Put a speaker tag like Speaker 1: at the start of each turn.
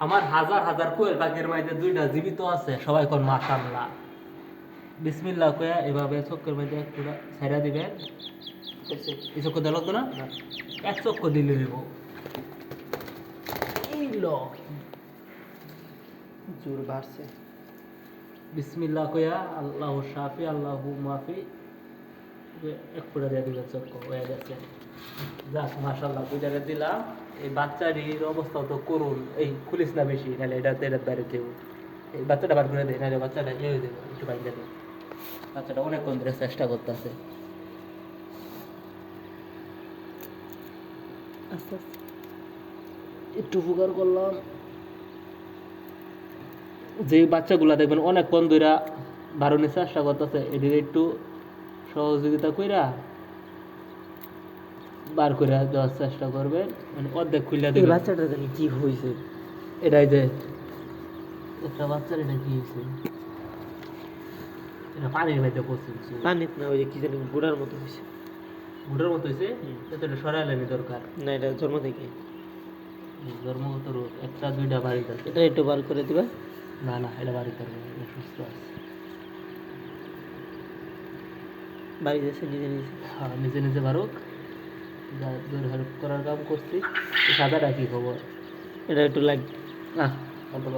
Speaker 1: আমার হাজার হাজার কোয়েল পাখির মধ্যে দুইটা জীবিত আছে, সবাই কোন মাশাআল্লাহ। বিসমিল্লাহ কয়া এভাবে চক্কর মধ্যে একটু ছাইড়া দিবেন। এই চক্কর দেওয়া লাগতো না, এক চক্কর দিলে দেব। এই লো
Speaker 2: জোর বাড়ছে।
Speaker 1: বিসমিল্লাহ কয়া আল্লাহু শাফি আল্লাহু মাফি এক ফুটা দিয়ে দিলে চক্কর হয়ে গেছে। যাক মাশাআল্লাহ, দুইটাকে দিলাম। এই বাচ্চাটির অবস্থা তো করুন, এই খুলিস না বেশি, নাহলে এটা বাইরে দেব। এই বাচ্চাটা বার করে দেয়, নাহলে বাচ্চাটা ইয়ে হয়ে দেবো, একটু বাইরে দেবো। বাচ্চাটা অনেকক্ষণ ধরে চেষ্টা করতেছে। আস্তে আস্তে একটু উপকার করলাম। যে বাচ্চাগুলা দেখবেন অনেকক্ষণ ধরে বারণের চেষ্টা করতেছে, এদের একটু সহযোগিতা কইরা বার করে দেওয়ার চেষ্টা করবেন, মানে অর্ধেক খুললে দেবেন।
Speaker 2: বাচ্চাটা জানি কি হয়েছে,
Speaker 1: এটাই যে একটা বাচ্চার এটা কি হয়েছে, এটা পানির মধ্যে পড়ছে।
Speaker 2: পানিত না, ওই যে কি জানি বুড়ার মতো হয়েছে।
Speaker 1: বুড়োর মতো হয়েছে, এটা সরাইলেনি দরকার
Speaker 2: না, এটা জন্ম থেকে
Speaker 1: জন্মগত রোগ। একটা দুইটা বাড়িতে আছে,
Speaker 2: এটা একটু বার করে দিবা।
Speaker 1: না না, এটা বাড়িতে হবে, এটা সুস্থ আছে।
Speaker 2: বাড়ি যাচ্ছে নিজে নিজে।
Speaker 1: হ্যাঁ, নিজে নিজে বারুক, যা দূর হেল্প করার কাম করছি। সাদাটা কি খবর?
Speaker 2: এটা একটু লাগ
Speaker 1: না, অন্তত